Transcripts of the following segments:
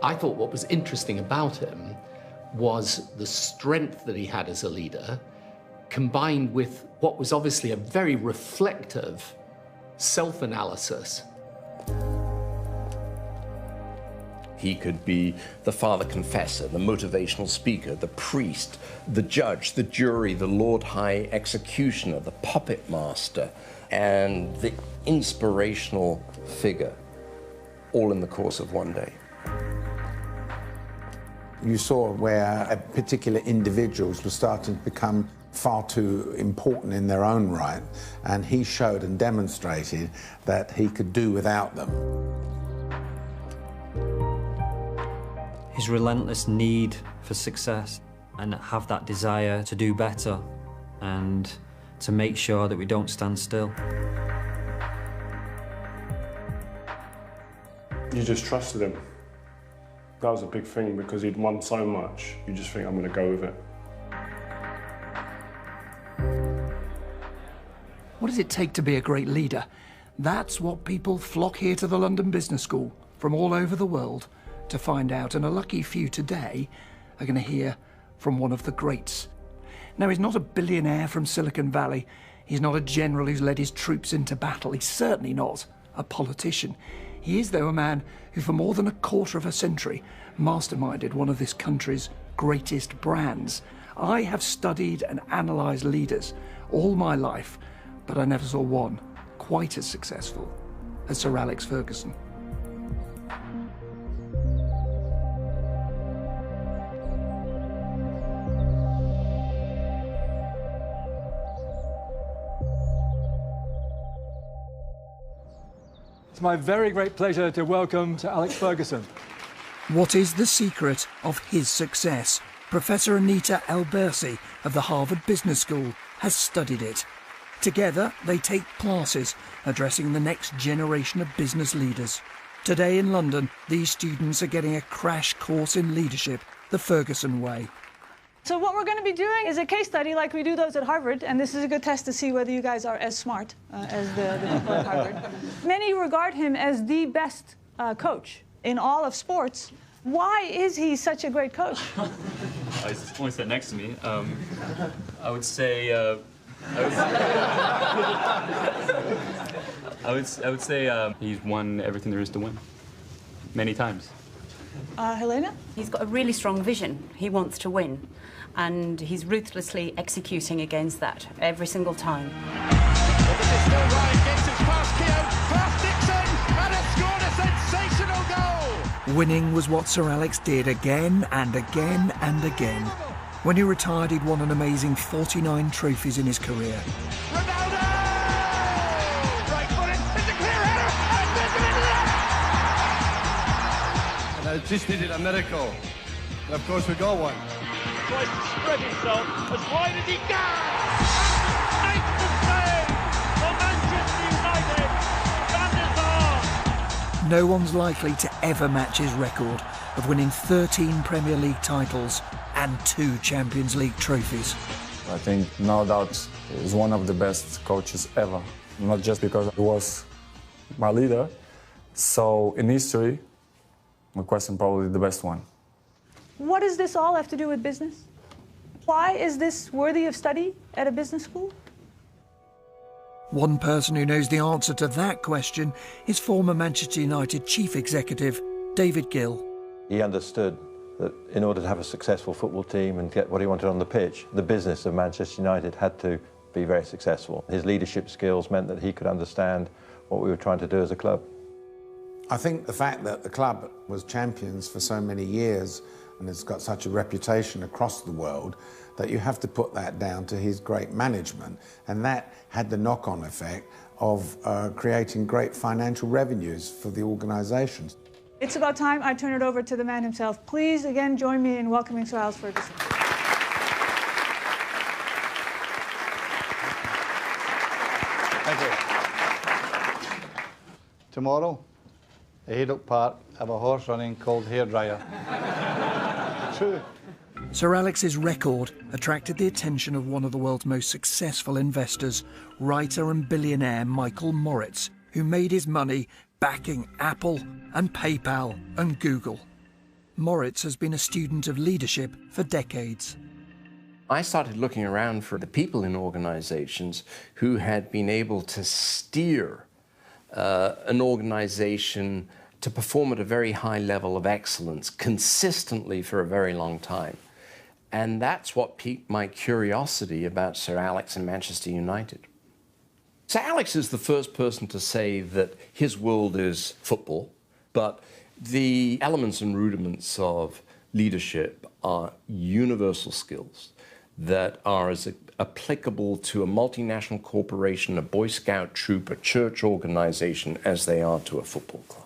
I thought what was interesting about him was the strength that he had as a leader, combined with what was obviously a very reflective self-analysis. He could be the father confessor, the motivational speaker, the priest, the judge, the jury, the Lord High Executioner, the puppet master, and the inspirational figure, all in the course of one day. You saw where particular individuals were starting to become far too important in their own right, and he showed and demonstrated that he could do without them. His relentless need for success and have that desire to do better and to make sure that we don't stand still. You just trusted him. That was a big thing because he'd won so much. You just think, I'm going to go with it. What does it take to be a great leader? That's what people flock here to the London Business School from all over the world to find out, and a lucky few today are going to hear from one of the greats. Now, he's not a billionaire from Silicon Valley. He's not a general who's led his troops into battle. He's certainly not a politician. He is, though, a man who for more than a quarter of a century masterminded one of this country's greatest brands. I have studied and analysed leaders all my life, but I never saw one quite as successful as Sir Alex Ferguson. It's my very great pleasure to welcome Sir Alex Ferguson. What is the secret of his success? Professor Anita Albersi of the Harvard Business School has studied it. Together, they take classes addressing the next generation of business leaders. Today in London, these students are getting a crash course in leadership, the Ferguson way. So what we're going to be doing is a case study like we do those at Harvard, and this is a good test to see whether you guys are as smart as the people at Harvard. Many regard him as the best coach in all of sports. Why is he such a great coach? He's only sat next to me. I would say he's won everything there is to win, many times. Helena? He's got a really strong vision. He wants to win, and he's ruthlessly executing against that every single time. Well, this is still Ryan Giggs. It's past Keogh, past Dixon, and has scored a sensational goal. Winning was what Sir Alex did again and again and again. When he retired, he'd won an amazing 49 trophies in his career. Ronaldo! Right footed, it's a clear header, and it's into the net! And I just needed a miracle. And of course we got one. Tries to spread himself as wide as he can! And makes the save for Manchester United! Van der Sar! No one's likely to ever match his record of winning 13 Premier League titles and 2 Champions League trophies. I think, no doubt, he's one of the best coaches ever. Not just because he was my leader. So, in history, my question probably the best one. What does this all have to do with business? Why is this worthy of study at a business school? One person who knows the answer to that question is former Manchester United chief executive David Gill. He understood that in order to have a successful football team and get what he wanted on the pitch, the business of Manchester United had to be very successful. His leadership skills meant that he could understand what we were trying to do as a club. I think the fact that the club was champions for so many years and it's got such a reputation across the world that you have to put that down to his great management, and that had the knock-on effect of creating great financial revenues for the organisations. It's about time I turn it over to the man himself. Please, again, join me in welcoming Sir Alex Ferguson. Thank you. Tomorrow, at Haydock Park, I have a horse running called Hairdryer. True. Sir Alex's record attracted the attention of one of the world's most successful investors, writer and billionaire Michael Moritz, who made his money backing Apple and PayPal and Google. Moritz has been a student of leadership for decades. I started looking around for the people in organizations who had been able to steer an organization to perform at a very high level of excellence consistently for a very long time. And that's what piqued my curiosity about Sir Alex and Manchester United. Sir Alex is the first person to say that his world is football, but the elements and rudiments of leadership are universal skills that are as applicable to a multinational corporation, a Boy Scout troop, a church organization, as they are to a football club.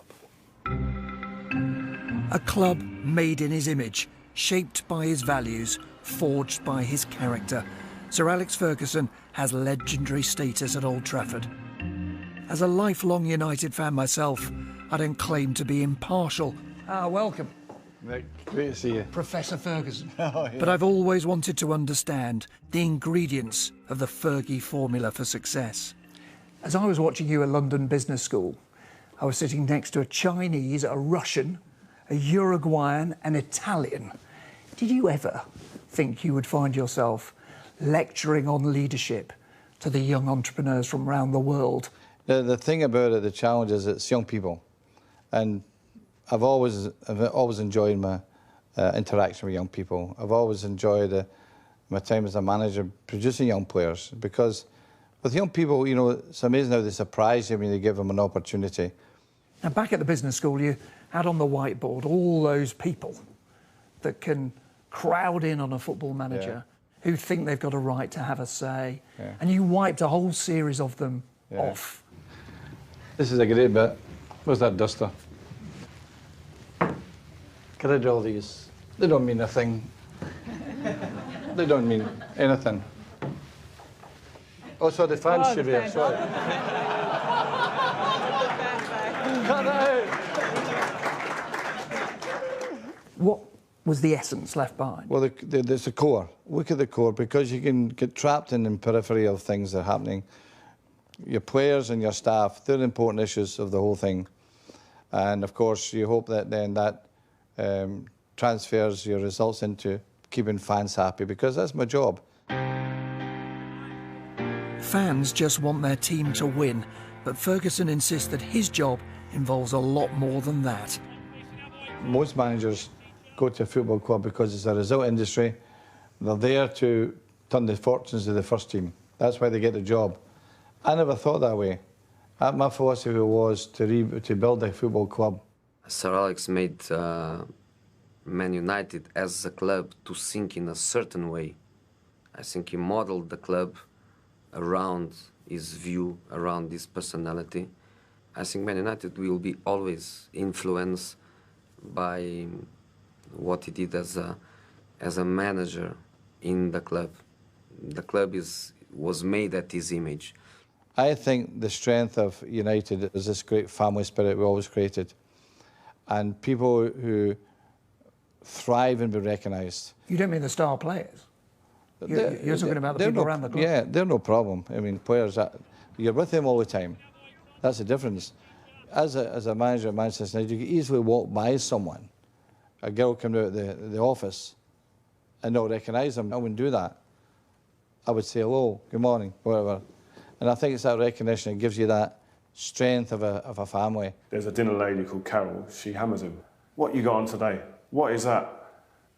A club made in his image, shaped by his values, forged by his character. Sir Alex Ferguson has legendary status at Old Trafford. As a lifelong United fan myself, I don't claim to be impartial. Welcome. Nick, great to see you. Professor Ferguson. Oh, yeah. But I've always wanted to understand the ingredients of the Fergie formula for success. As I was watching you at London Business School, I was sitting next to a Chinese, a Russian, a Uruguayan, an Italian. Did you ever think you would find yourself lecturing on leadership to the young entrepreneurs from around the world? The thing about it, the challenge is it's young people. And I've always enjoyed my interaction with young people. I've always enjoyed my time as a manager producing young players, because with young people, you know, it's amazing how they surprise you when you give them an opportunity. Now, back at the business school, you had on the whiteboard all those people that can crowd in on a football manager, who think they've got a right to have a say, and you wiped a whole series of them off. This is a great bit. Where's that duster? Get rid of all these. They don't mean a thing. They don't mean anything. Oh, so the fans should be here, sorry. Cut that out! What was the essence left behind? Well, there's the core. Look at the core, because you can get trapped in the periphery of things that are happening. Your players and your staff, they're important issues of the whole thing. And of course, you hope that then that transfers your results into keeping fans happy, because that's my job. Fans just want their team to win, but Ferguson insists that his job involves a lot more than that. Most managers go to a football club because it's a result industry. They're there to turn the fortunes of the first team. That's why they get the job. I never thought that way. My philosophy was to build a football club. Sir Alex made Man United as a club to think in a certain way. I think he modeled the club around his view, around his personality. I think Man United will be always influenced by what he did as a manager in the club. The club was made at his image. I think the strength of United is this great family spirit we always created, and people who thrive and be recognised. You don't mean the star players? You're talking about the people around the club? Yeah, they're no problem. I mean, players, you're with them all the time. That's the difference. As a manager at Manchester United, you can easily walk by someone, a girl coming out of the office, and not recognise them. I wouldn't do that. I would say hello, good morning, whatever. And I think it's that recognition that gives you that strength of a family. There's a dinner lady called Carol. She hammers him. What you got on today? What is that?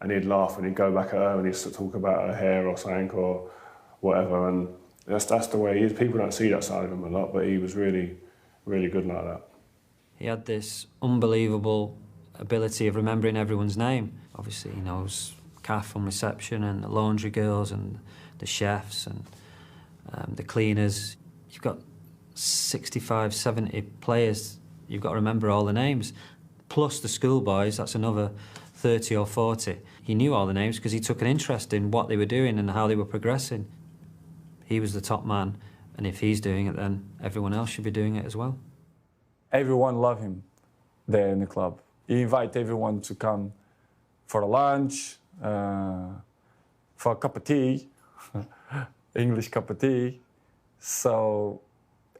And he'd laugh and he'd go back at her and he'd talk about her hair or something or whatever. And that's the way he is. People don't see that side of him a lot, but he was really, really good like that. He had this unbelievable ability of remembering everyone's name. Obviously, he knows Kath from reception and the laundry girls and the chefs and the cleaners. You've got 65, 70 players. You've got to remember all the names. Plus the schoolboys, that's another 30 or 40. He knew all the names because he took an interest in what they were doing and how they were progressing. He was the top man, and if he's doing it, then everyone else should be doing it as well. Everyone loved him there in the club. He invited everyone to come for a lunch, for a cup of tea, English cup of tea. So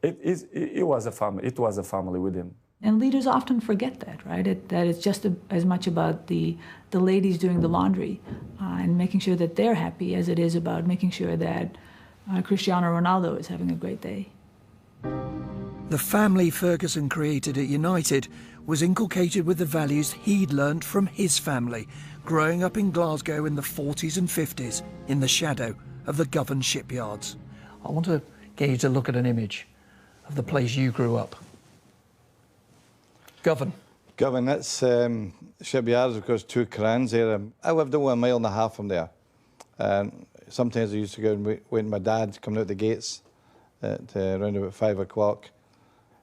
it was a family. It was a family with him. And leaders often forget that, right? That it's just as much about the ladies doing the laundry and making sure that they're happy as it is about making sure that Cristiano Ronaldo is having a great day. The family Ferguson created at United was inculcated with the values he'd learnt from his family, growing up in Glasgow in the 40s and 50s in the shadow of the Govan shipyards. I want to get you to look at an image of the place you grew up. Govan. Govan, that's shipyards, of course, 2 crans there. I lived only 1.5 miles from there. Sometimes I used to go and wait with my dad coming out the gates at around about 5 o'clock.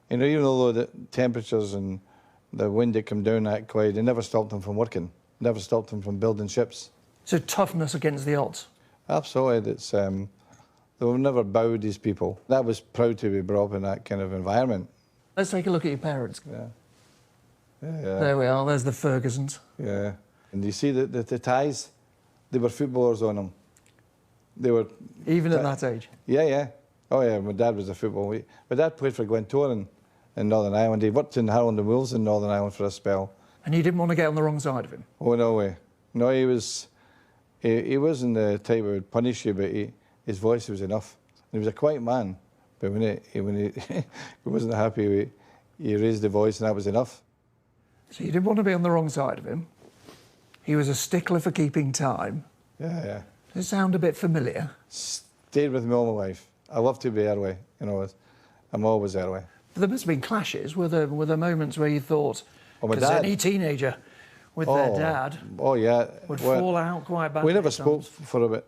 You know, even though the temperatures and the wind that come down that quite, it never stopped them from working, never stopped them from building ships. So toughness against the odds? Absolutely. It's, they were never bowed, these people. That was proud to be brought up in that kind of environment. Let's take a look at your parents. Yeah. There we are, there's the Fergusons. Yeah. And you see the ties? They were footballers on them. They were... Even at that age? Yeah, yeah. Oh, yeah, my dad was a footballer. My dad played for Glentoran in Northern Ireland. He worked in Harland and Wolves in Northern Ireland for a spell. And you didn't want to get on the wrong side of him? Oh, no way. No, he wasn't the type who would punish you, but his voice was enough. And he was a quiet man, but when he wasn't happy, he raised the voice and that was enough. So you didn't want to be on the wrong side of him. He was a stickler for keeping time. Yeah, yeah. Does it sound a bit familiar? Stayed with me all my life. I love to be early, you know. I'm always early. But there must have been clashes. Were there moments where you thought, because any teenager with their dad would fall out quite badly? We never spoke for about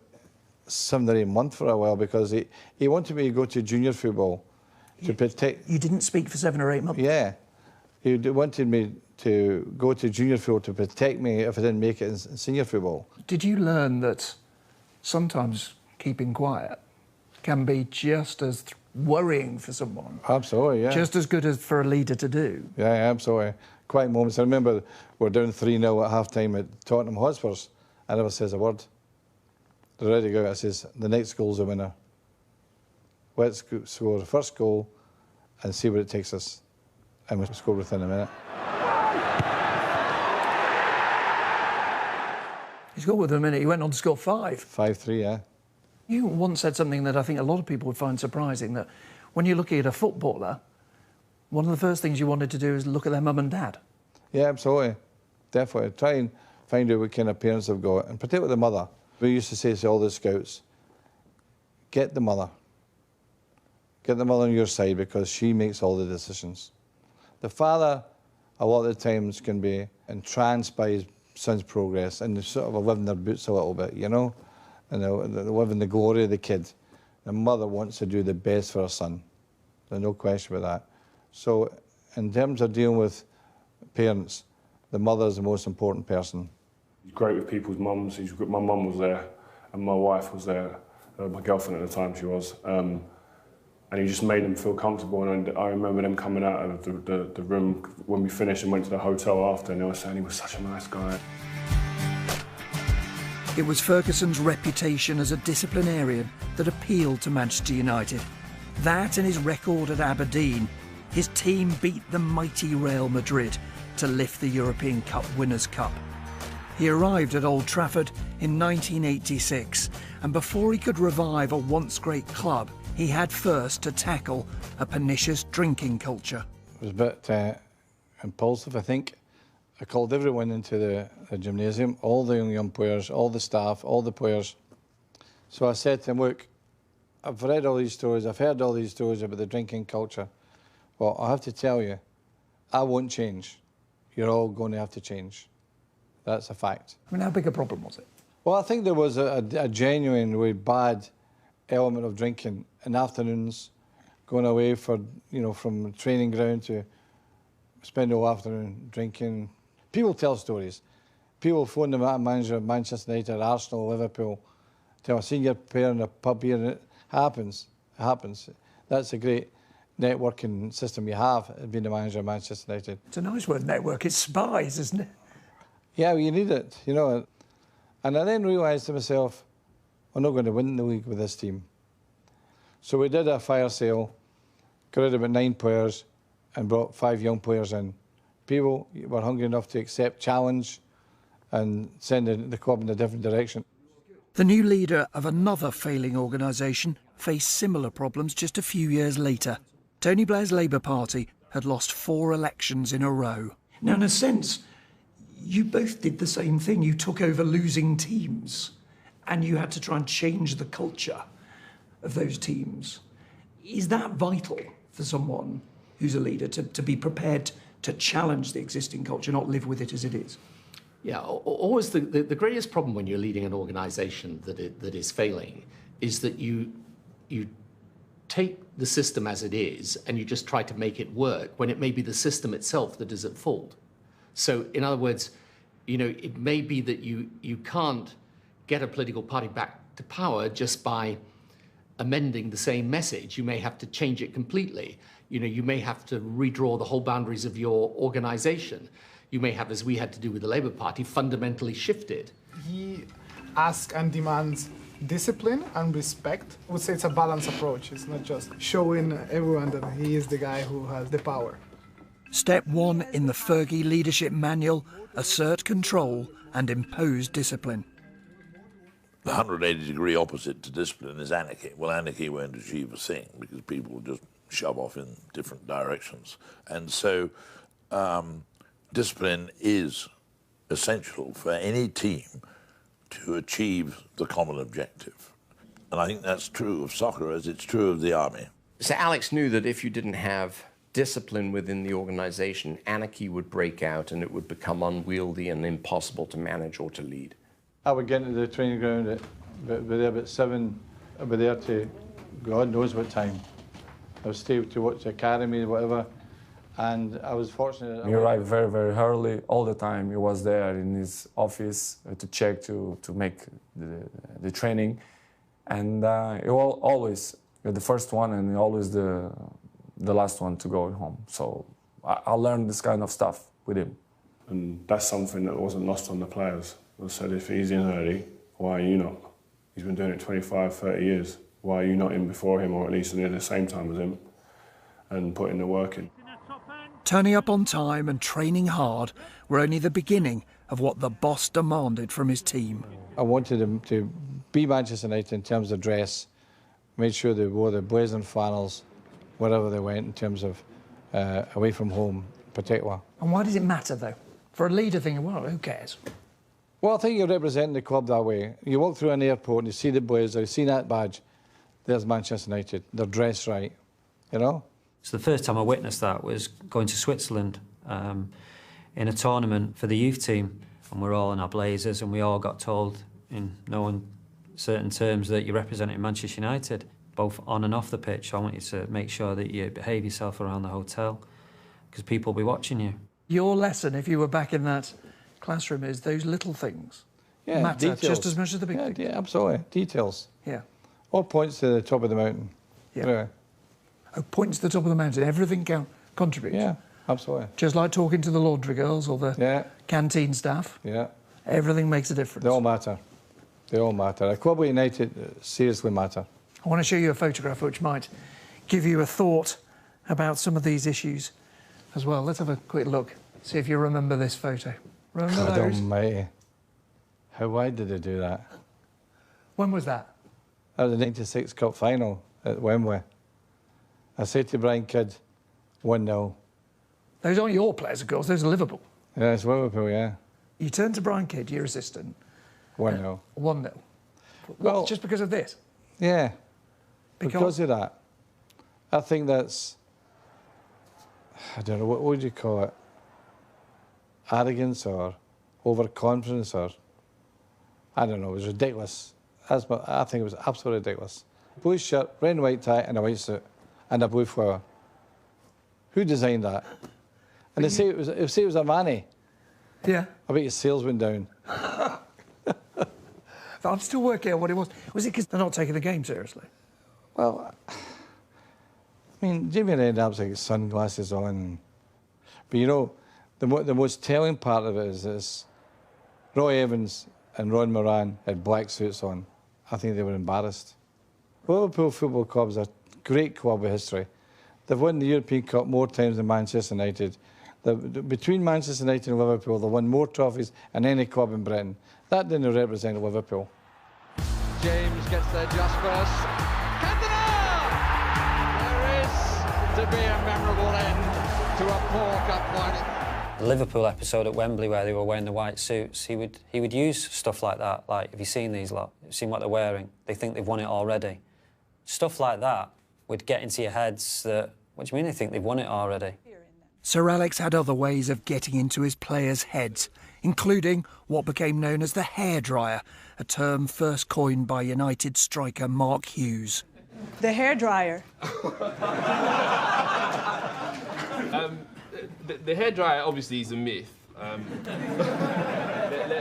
7 or 8 months for a while because he wanted me to go to junior football to protect... You didn't speak for 7 or 8 months? Yeah. He wanted me to go to junior football to protect me if I didn't make it in senior football. Did you learn that sometimes keeping quiet can be just as worrying for someone? Absolutely, yeah. Just as good as for a leader to do? Yeah, absolutely. Quiet moments. I remember we're down 3-0 at half-time at Tottenham Hotspurs. I never says a word. They're ready to go. I says, the next goal's a winner. Let's score the first goal and see where it takes us. And we scored within a minute. He scored within a minute. He went on to score 5. 5-3, yeah. You once said something that I think a lot of people would find surprising, that when you're looking at a footballer, one of the first things you wanted to do is look at their mum and dad. Yeah, absolutely. Definitely. Try and find out what kind of parents they've got, and particularly the mother. We used to say to all the scouts, get the mother. Get the mother on your side because she makes all the decisions. The father, a lot of the times, can be entranced by his son's progress and sort of live in their boots a little bit, you know? And they live in the glory of the kid. The mother wants to do the best for her son. There's no question about that. So in terms of dealing with parents, the mother is the most important person. He's great with people's mums. My mum was there and my wife was there. My girlfriend at the time, she was. And he just made them feel comfortable. And I remember them coming out of the room when we finished and went to the hotel after, and they were saying he was such a nice guy. It was Ferguson's reputation as a disciplinarian that appealed to Manchester United. That and his record at Aberdeen, his team beat the mighty Real Madrid to lift the European Cup Winners' Cup. He arrived at Old Trafford in 1986, and before he could revive a once great club, he had first to tackle a pernicious drinking culture. It was a bit impulsive, I think. I called everyone into the gymnasium, all the young players, all the staff, all the players. So I said to them, look, I've read all these stories, I've heard all these stories about the drinking culture. Well, I have to tell you, I won't change. You're all going to have to change. That's a fact. I mean, how big a problem was it? Well, I think there was a genuinely bad element of drinking in afternoons, going away for, from training ground to spend all afternoon drinking. People tell stories. People phone the manager of Manchester United, Arsenal, Liverpool, tell a senior player in a pub here, and it happens. It happens. That's a great networking system you have, being the manager of Manchester United. It's a nice word, network. It's spies, isn't it? Yeah, well, you need it, And I then realised to myself, we're not going to win the league with this team. So we did a fire sale, got rid of about 9 players, and brought 5 young players in. People were hungry enough to accept challenge and send the club in a different direction. The new leader of another failing organisation faced similar problems just a few years later. Tony Blair's Labour Party had lost 4 elections in a row. Now, in a sense, you both did the same thing. You took over losing teams and you had to try and change the culture of those teams. Is that vital for someone who's a leader, to be prepared to challenge the existing culture, not live with it as it is? Yeah, always the greatest problem when you're leading an organisation that is failing is that you take the system as it is and you just try to make it work when it may be the system itself that is at fault. So, in other words, you know, it may be that you can't get a political party back to power just by amending the same message. You may have to change it completely. You know, you may have to redraw the whole boundaries of your organisation. You may have, as we had to do with the Labour Party, fundamentally shifted. He asks and demands discipline and respect. I would say it's a balanced approach. It's not just showing everyone that he is the guy who has the power. Step 1 in the Fergie leadership manual: assert control and impose discipline. The 180-degree opposite to discipline is anarchy. Well, anarchy won't achieve a thing because people will just shove off in different directions. And so discipline is essential for any team to achieve the common objective. And I think that's true of soccer as it's true of the army. So Alex knew that if you didn't have discipline within the organisation, anarchy would break out and it would become unwieldy and impossible to manage or to lead. I would get into the training ground at about 7. I'd be there to God knows what time. I would stay to watch the academy or whatever, and I was fortunate. He arrived very, very early. All the time he was there in his office to check, to make the training. And he was always the first one and always the last one to go home. So I learned this kind of stuff with him. And that's something that wasn't lost on the players. I said, if he's in early, why are you not? He's been doing it 25, 30 years. Why are you not in before him, or at least near the same time as him, and putting the work in? Turning up on time and training hard were only the beginning of what the boss demanded from his team. I wanted them to be Manchester United in terms of dress, made sure they wore the blazing flannels wherever they went in terms of away from home in particular. And why does it matter, though? For a leader thinking, well, who cares? Well, I think you're representing the club that way. You walk through an airport and you see the blazer, you see that badge, there's Manchester United. They're dressed right, you know? So the first time I witnessed that was going to Switzerland in a tournament for the youth team, and we're all in our blazers and we all got told in no uncertain terms that you're representing Manchester United, both on and off the pitch. I want you to make sure that you behave yourself around the hotel because people will be watching you. Your lesson, if you were back in that classroom, is those little things matter details. just as much as the big things. Yeah, absolutely. Details. Yeah. All points to the top of the mountain. Yeah. Anyway. Oh, points to the top of the mountain. Everything contributes. Yeah, absolutely. Just like talking to the laundry girls or the canteen staff. Yeah. Everything makes a difference. They all matter. They all matter. A club like United seriously matter. I want to show you a photograph which might give you a thought about some of these issues as well. Let's have a quick look. See if you remember this photo. Remember God those? almighty. Why did they do that? When was that? That was the 96 Cup final at Wembley. I said to Brian Kidd, 1-0. Those aren't your players, of course. Those are Liverpool. Yeah, it's Liverpool, yeah. You turned to Brian Kidd, your assistant. 1-0. 1-0. Well, just because of this? Yeah. Because of that. I think that's, I don't know, what would you call it? Arrogance or overconfidence or, I don't know, it was ridiculous. I think it was absolutely ridiculous. Blue shirt, red and white tie and a white suit and a blue flower. Who designed that? And they say it was Armani. Yeah. I bet your sales went down. I'm still working out what it was. Was it because they're not taking the game seriously? Well, I mean, Jimmy Redknapp's like sunglasses on. But you know, the most telling part of it is this. Roy Evans and Ron Moran had black suits on. I think they were embarrassed. Liverpool Football Club is a great club with history. They've won the European Cup more times than Manchester United. Between Manchester United and Liverpool, they've won more trophies than any club in Britain. That didn't represent Liverpool. James gets there just first. Cantona! There is to be a memorable end to a poor cup final. The Liverpool episode at Wembley where they were wearing the white suits, he would use stuff like that. Like, have you seen these lot? Have you seen what they're wearing? They think they've won it already. Stuff like that would get into your heads that, what do you mean they think they've won it already? Sir Alex had other ways of getting into his players' heads, including what became known as the hairdryer, a term first coined by United striker Mark Hughes. The hairdryer. The hairdryer obviously is a myth.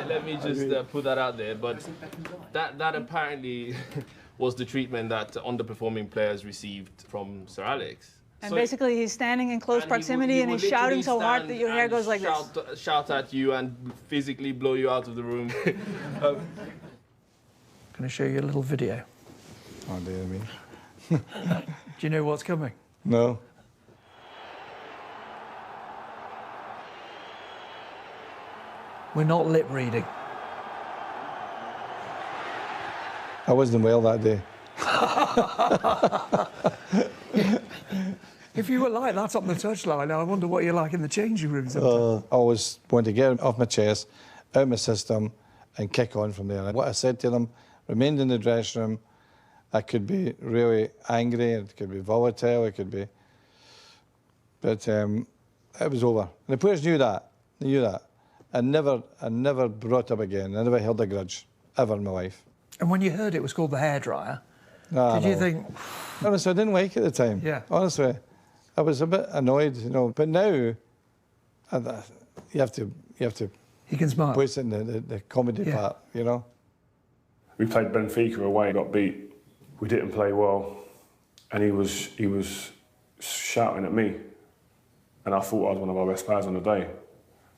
Let me just put that out there. But that apparently was the treatment that underperforming players received from Sir Alex. And so basically he's standing in close proximity and he's shouting so hard that your hair goes like this. Shout at you and physically blow you out of the room. Can I show you a little video? Oh, dear me. Do you know what's coming? No. We're not lip reading. I wasn't well that day. If you were like that on the touchline, I wonder what you're like in the changing room I sometimes. always want to get off my chest, out my system, and kick on from there. What I said to them remained in the dressing room. I could be really angry, it could be volatile, it could be... But it was over. And the players knew that. They knew that. I never brought up again. I never held a grudge, ever in my life. And when you heard it was called the hairdryer, did you think... Honestly, I didn't like it at the time. Yeah. Honestly, I was a bit annoyed, you know. But now, you have to... You can smile. Place it in the comedy part, you know. We played Benfica away, got beat. We didn't play well, and he was shouting at me, and I thought I was one of our best players on the day.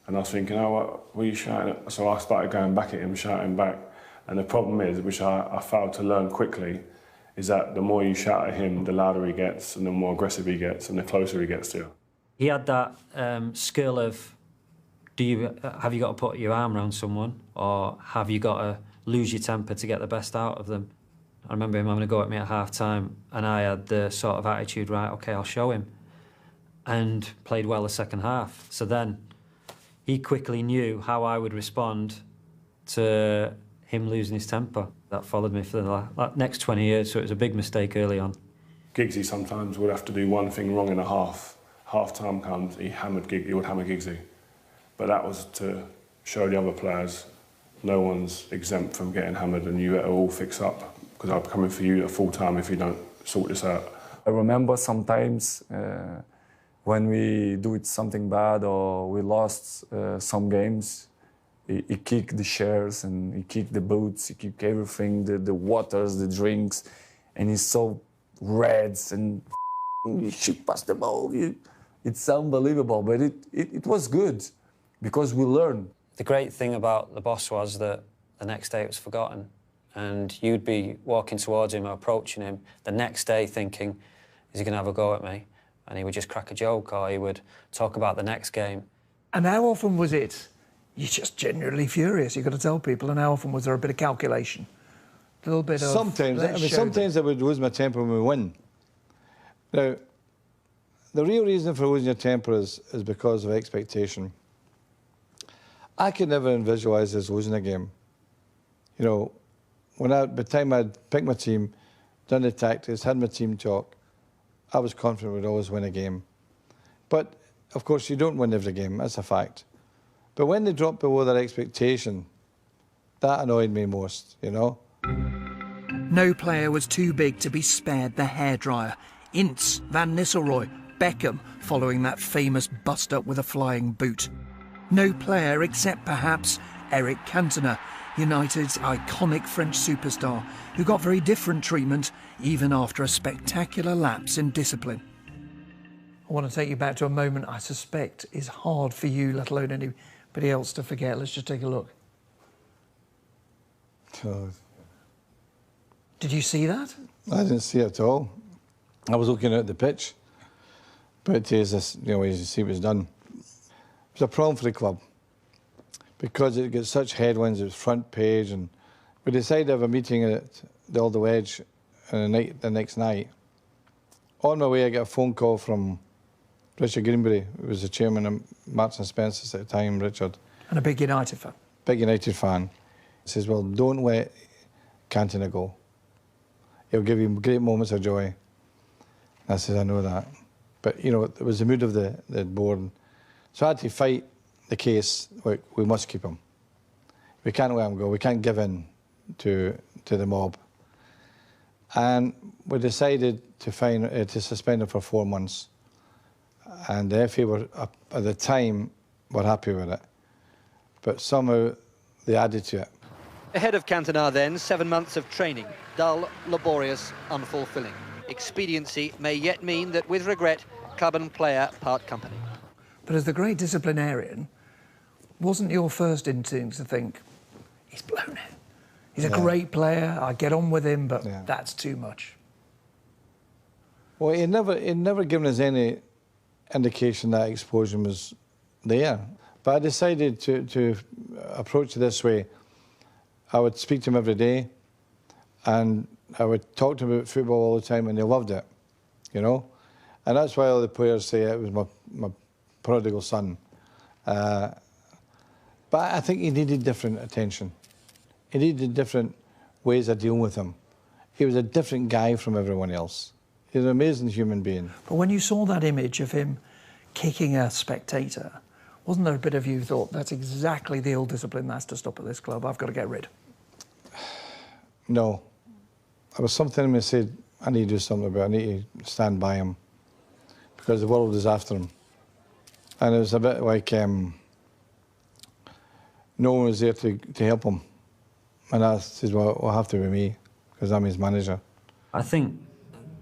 And I was thinking, oh, what are you shouting at? So I started going back at him, shouting back. And the problem is, which I failed to learn quickly, is that the more you shout at him, the louder he gets, and the more aggressive he gets, and the closer he gets to you. He had that skill of, have you got to put your arm around someone, or have you got to lose your temper to get the best out of them? I remember him having a go at me at half-time, and I had the sort of attitude, right, OK, I'll show him, and played well the second half. So then he quickly knew how I would respond to him losing his temper. That followed me for the next 20 years, so it was a big mistake early on. Giggsy sometimes would have to do one thing wrong in a half. Half-time comes, he would hammer Giggsy. But that was to show the other players no one's exempt from getting hammered, and you better all fix up, because I'm coming for you at full time if you don't sort this out. I remember sometimes when we do something bad or we lost some games, he kicked the chairs and he kicked the boots, he kicked everything, the waters, the drinks, and he's so red and you should pass the ball. It's unbelievable, but it was good because we learned. The great thing about the boss was that the next day it was forgotten, and you'd be walking towards him or approaching him the next day thinking, is he going to have a go at me? And he would just crack a joke, or he would talk about the next game. And how often was it you're just genuinely furious? You've got to tell people. And how often was there a bit of calculation? A little bit of... Sometimes I would lose my temper when we win. Now, the real reason for losing your temper is because of expectation. I could never visualise us losing a game. You know, by the time I'd picked my team, done the tactics, had my team talk, I was confident we'd always win a game. But, of course, you don't win every game, that's a fact. But when they dropped below their expectation, that annoyed me most, you know? No player was too big to be spared the hairdryer. Ince, Van Nistelrooy, Beckham, following that famous bust-up with a flying boot. No player except perhaps Eric Cantona, United's iconic French superstar, who got very different treatment even after a spectacular lapse in discipline. I want to take you back to a moment I suspect is hard for you, let alone anybody else, to forget. Let's just take a look. Did you see that? I didn't see it at all. I was looking at the pitch. But as this, as you see what's done, it was a problem for the club because it gets such headwinds. It was front page, and we decided to have a meeting at the Alder Wedge the next night. On my way, I got a phone call from Richard Greenbury, who was the chairman of Marks and Spencer's at the time, Richard. And a big United fan. Big United fan. He says, well, don't let Cantona go. He'll give you great moments of joy. I said, I know that. But, it was the mood of the board. So I had to fight the case, like, we must keep him. We can't let him go. We can't give in to the mob. And we decided to suspend him for 4 months. And the FA were, at the time, were happy with it. But somehow they added to it. Ahead of Cantona then, 7 months of training. Dull, laborious, unfulfilling. Expediency may yet mean that, with regret, club and player part company. But as the great disciplinarian, wasn't your first instinct to think, he's blown it? He's a great player, I get on with him, but that's too much. Well, he'd never given us any indication that explosion was there. But I decided to approach it this way. I would speak to him every day, and I would talk to him about football all the time, and he loved it, And that's why all the players say it was my prodigal son. But I think he needed different attention. He needed different ways of dealing with him. He was a different guy from everyone else. He's an amazing human being. But when you saw that image of him kicking a spectator, wasn't there a bit of you thought, that's exactly the ill discipline that's to stop at this club, I've got to get rid? No. There was something in me that said, I need to do something about it, I need to stand by him, because the world is after him. And it was a bit like no one was there to help him. And I said, well, it'll have to be me, because I'm his manager. I think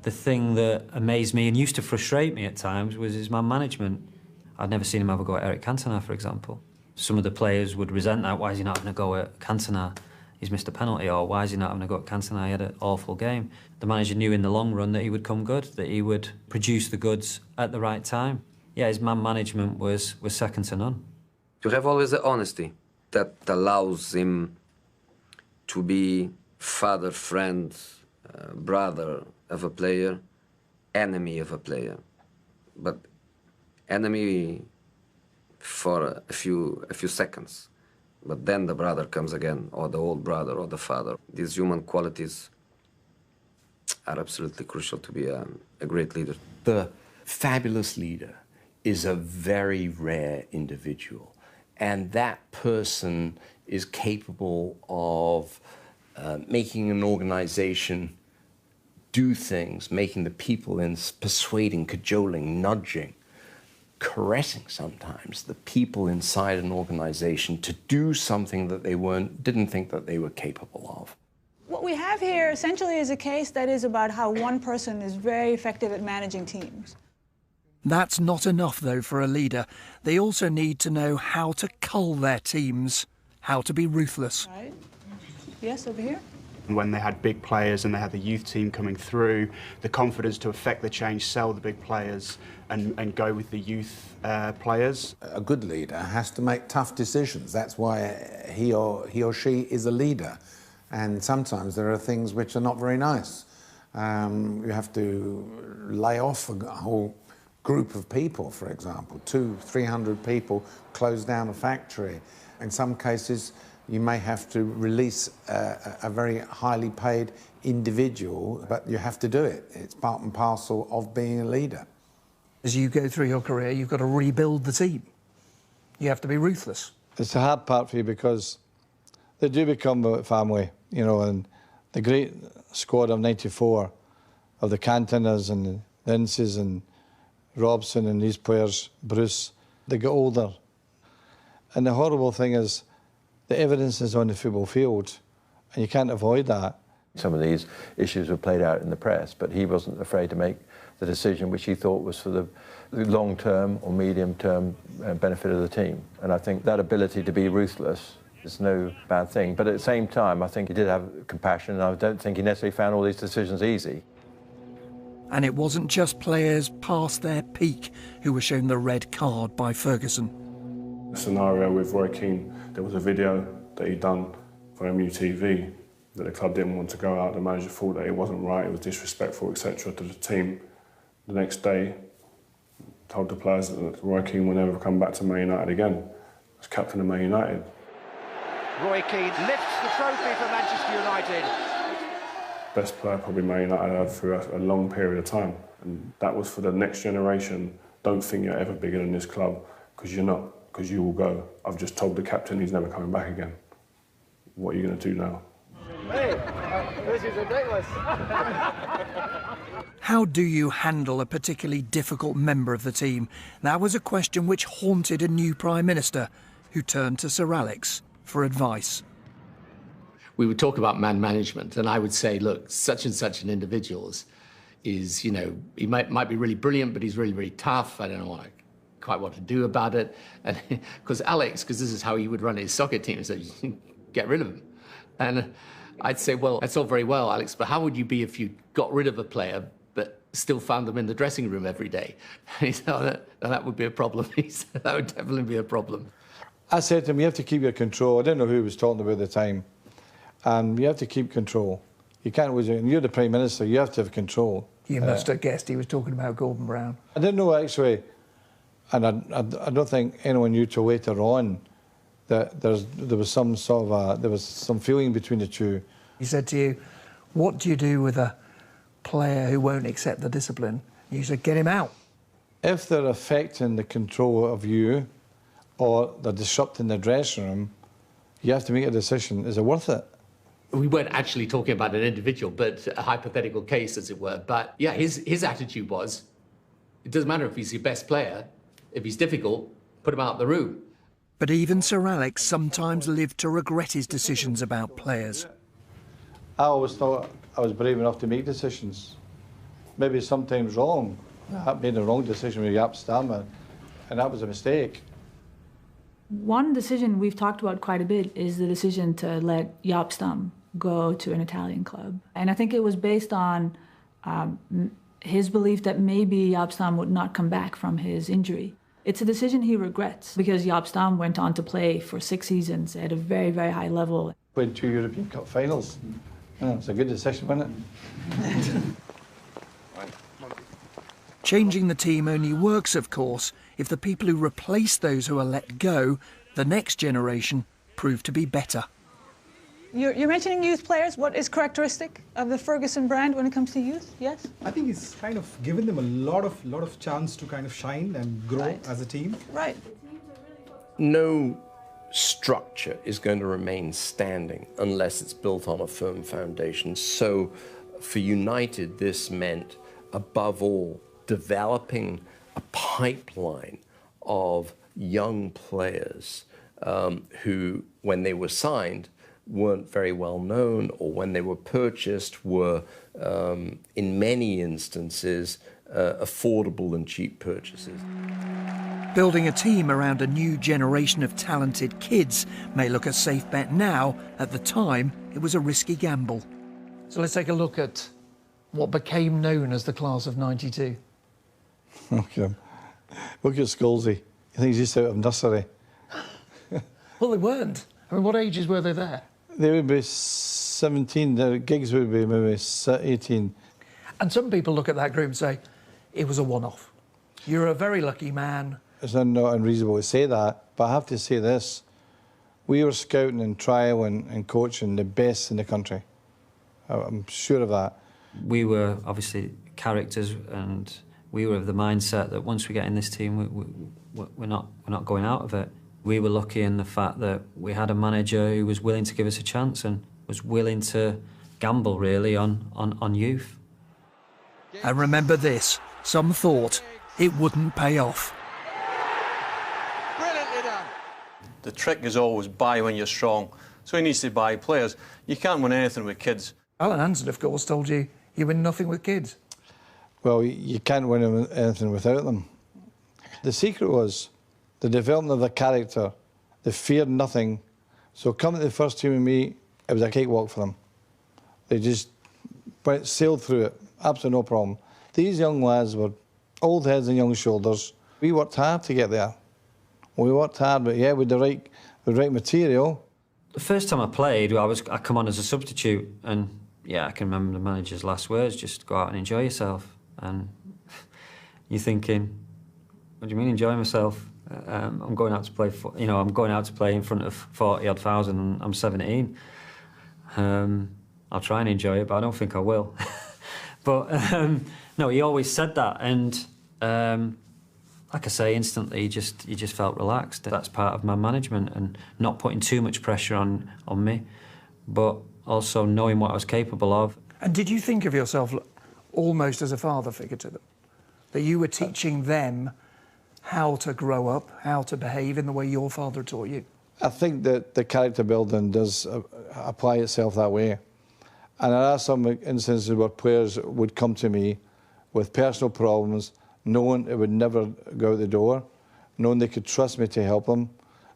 the thing that amazed me and used to frustrate me at times was his man management. I'd never seen him have a go at Eric Cantona, for example. Some of the players would resent that. Why is he not having a go at Cantona? He's missed a penalty. Or why is he not having a go at Cantona? He had an awful game. The manager knew in the long run that he would come good, that he would produce the goods at the right time. Yeah, his man management was second to none. To have always the honesty that allows him to be father, friend, brother of a player, enemy of a player. But enemy for a few seconds. But then the brother comes again, or the old brother, or the father. These human qualities are absolutely crucial to be a great leader. The fabulous leader is a very rare individual, and that person is capable of making an organization do things, making the people in, persuading, cajoling, nudging, caressing sometimes the people inside an organization to do something that they didn't think that they were capable of. What we have here essentially is a case that is about how one person is very effective at managing teams. That's not enough, though, for a leader. They also need to know how to cull their teams, how to be ruthless. Right. Yes, over here. When they had big players and they had the youth team coming through, the confidence to affect the change, sell the big players and go with the youth players. A good leader has to make tough decisions. That's why he or she is a leader. And sometimes there are things which are not very nice. You have to lay off a whole group of people, for example, 200-300 people, close down a factory. In some cases, you may have to release a very highly paid individual, but you have to do it. It's part and parcel of being a leader. As you go through your career, you've got to rebuild the team. You have to be ruthless. It's a hard part for you because they do become a family, and the great squad of '94, of the Cantonas and the Inces and Robson and these players, Bruce, they get older. And the horrible thing is, the evidence is on the football field, and you can't avoid that. Some of these issues were played out in the press, but he wasn't afraid to make the decision which he thought was for the long-term or medium-term benefit of the team. And I think that ability to be ruthless is no bad thing. But at the same time, I think he did have compassion, and I don't think he necessarily found all these decisions easy. And it wasn't just players past their peak who were shown the red card by Ferguson. The scenario with Roy Keane, there was a video that he'd done for MUTV that the club didn't want to go out. The manager thought that it wasn't right, it was disrespectful, etc. to the team. The next day, told the players that Roy Keane will never come back to Man United again as captain of Man United. Roy Keane lifts the trophy for Manchester United. Best player probably Man United had through a long period of time, and that was for the next generation. Don't think you're ever bigger than this club, because you're not, because you will go. I've just told the captain he's never coming back again. What are you going to do now? Hey, this is ridiculous. How do you handle a particularly difficult member of the team? That was a question which haunted a new Prime Minister, who turned to Sir Alex for advice. We would talk about man management, and I would say, look, such and such an individual is, you know, he might be really brilliant, but he's really, really tough. I don't know quite what to do about it. And because Alex, because this is how he would run his soccer team, so you get rid of him. And I'd say, well, that's all very well, Alex, but how would you be if you got rid of a player but still found them in the dressing room every day? And he said, oh, that would be a problem. He said, that would definitely be a problem. I said to him, you have to keep your control. I didn't know who he was talking about at the time. And you have to keep control. You can't always, and you're the Prime Minister, you have to have control. You must have guessed he was talking about Gordon Brown. I didn't know, actually, and I don't think anyone knew till later on that there was some sort of there was some feeling between the two. He said to you, what do you do with a player who won't accept the discipline? You said, get him out. If they're affecting the control of you or they're disrupting the dressing room, you have to make a decision. Is it worth it? We weren't actually talking about an individual, but a hypothetical case, as it were. But yeah, his attitude was, it doesn't matter if he's your best player. If he's difficult, put him out of the room. But even Sir Alex sometimes lived to regret his decisions about players. I always thought I was brave enough to make decisions. Maybe sometimes wrong. I made a wrong decision with Jaap Stam, and that was a mistake. One decision we've talked about quite a bit is the decision to let Jaap Stam go to an Italian club. And I think it was based on his belief that maybe Jaap Stam would not come back from his injury. It's a decision he regrets, because Jaap Stam went on to play for 6 seasons at a very, very high level. Played 2 European Cup finals. Yeah, it's a good decision, wasn't it? Changing the team only works, of course, if the people who replace those who are let go, the next generation, prove to be better. You're mentioning youth players. What is characteristic of the Ferguson brand when it comes to youth? Yes? I think it's kind of given them a lot of chance to kind of shine and grow as a team. Right. No structure is going to remain standing unless it's built on a firm foundation. So for United, this meant, above all, developing a pipeline of young players who, when they were signed, weren't very well known, or when they were purchased were, in many instances, affordable and cheap purchases. Building a team around a new generation of talented kids may look a safe bet now. At the time, it was a risky gamble. So let's take a look at what became known as the class of '92. Okay. Look at Scholesy. You think he's just out of nursery? Well, they weren't. I mean, what ages were they there? They would be 17, their gigs would be maybe 18. And some people look at that group and say, it was a one-off. You're a very lucky man. It's not unreasonable to say that, but I have to say this. We were scouting and trialing and coaching the best in the country. I'm sure of that. We were obviously characters, and we were of the mindset that once we get in this team, we're not going out of it. We were lucky in the fact that we had a manager who was willing to give us a chance and was willing to gamble, really, on youth. And remember this, some thought it wouldn't pay off. Brilliantly done. The trick is always buy when you're strong. So he needs to buy players. You can't win anything with kids. Alan Hansen, of course, told you win nothing with kids. Well, you can't win anything without them. The secret was the development of their character. They feared nothing. So coming to the first team with me, it was a cakewalk for them. They just sailed through it, absolutely no problem. These young lads were old heads and young shoulders. We worked hard to get there. We worked hard, but yeah, with the right material. The first time I played, I come on as a substitute, and yeah, I can remember the manager's last words: just go out and enjoy yourself. And you're thinking, what do you mean enjoy myself? I'm going out to play. I'm going out to play in front of 40-odd thousand, and I'm 17. I'll try and enjoy it, but I don't think I will. But no, he always said that, and like I say, instantly, you just felt relaxed. That's part of my management, and not putting too much pressure on me, but also knowing what I was capable of. And did you think of yourself almost as a father figure to them? That you were teaching them how to grow up, how to behave in the way your father taught you? I think that the character building does apply itself that way. And there are some instances where players would come to me with personal problems, knowing it would never go out the door, knowing they could trust me to help them.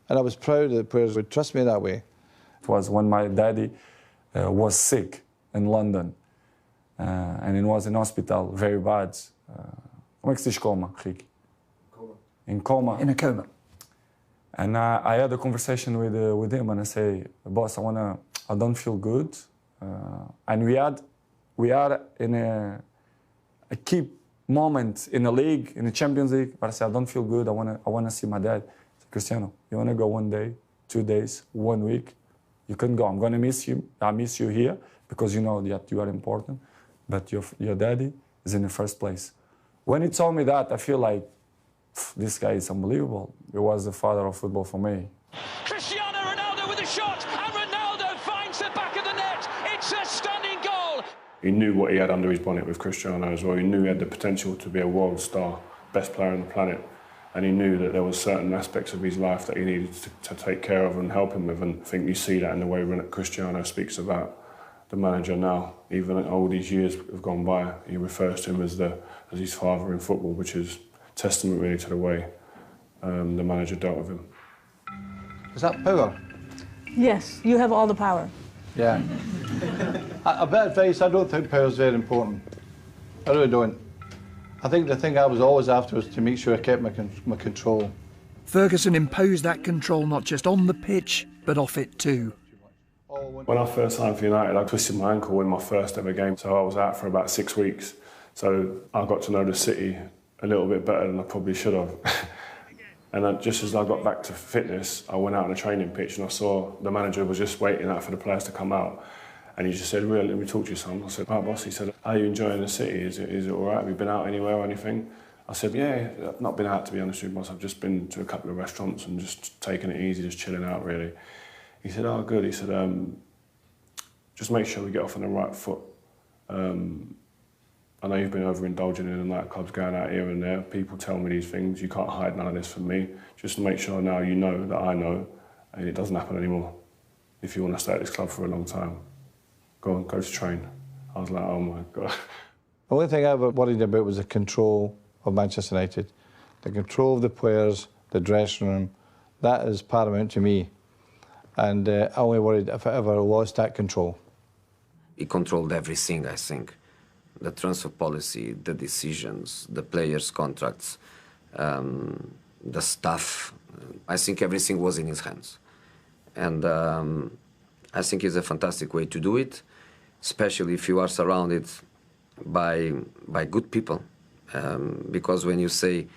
And I was proud that players would trust me that way. It was when my daddy was sick in London, and he was in hospital, very bad. Como é que se diz coma, Ricky? In coma. In a coma. And I had a conversation with him, and I say, boss, I don't feel good. And we are in a key moment in the league, in the Champions League. But I said, I don't feel good. I wanna see my dad. I said, Cristiano, you wanna go 1 day, 2 days, 1 week? You can go. I'm gonna miss you. I miss you here because you know that you are important. But your daddy is in the first place. When he told me that, I feel like this guy is unbelievable. He was the father of football for me. Cristiano Ronaldo with a shot, and Ronaldo finds the back of the net. It's a stunning goal. He knew what he had under his bonnet with Cristiano as well. He knew he had the potential to be a world star, best player on the planet. And he knew that there were certain aspects of his life that he needed to take care of and help him with. And I think you see that in the way Cristiano speaks about the manager now. Even all these years have gone by, he refers to him as his father in football, which is testament really to the way the manager dealt with him. Is that power? Yes, you have all the power. Yeah. A bit of advice, I don't think power is very important. I really don't. I think the thing I was always after was to make sure I kept my control. Ferguson imposed that control not just on the pitch, but off it too. When I first signed for United, I twisted my ankle in my first ever game, so I was out for about 6 weeks. So I got to know the city a little bit better than I probably should have. And just as I got back to fitness, I went out on a training pitch and I saw the manager was just waiting out for the players to come out. And he just said, "Really, let me talk to you, son." I said, "Right, boss." He said, "Are you enjoying the city? Is it all right? Have you been out anywhere or anything?" I said, "Yeah, I've not been out, to be honest with you, boss. I've just been to a couple of restaurants and just taking it easy, just chilling out, really." He said, "Oh, good." He said, "Just make sure we get off on the right foot. I know you've been overindulging in the nightclubs, going out here and there. People tell me these things. You can't hide none of this from me. Just make sure now you know that I know, and it doesn't happen anymore. If you want to stay at this club for a long time, go to train." I was like, oh my God. The only thing I ever worried about was the control of Manchester United. The control of the players, the dressing room, that is paramount to me. And I only worried if I ever lost that control. He controlled everything, I think. The transfer policy, the decisions, the players' contracts, the staff. I think everything was in his hands. And I think it's a fantastic way to do it, especially if you are surrounded by good people. Because when you say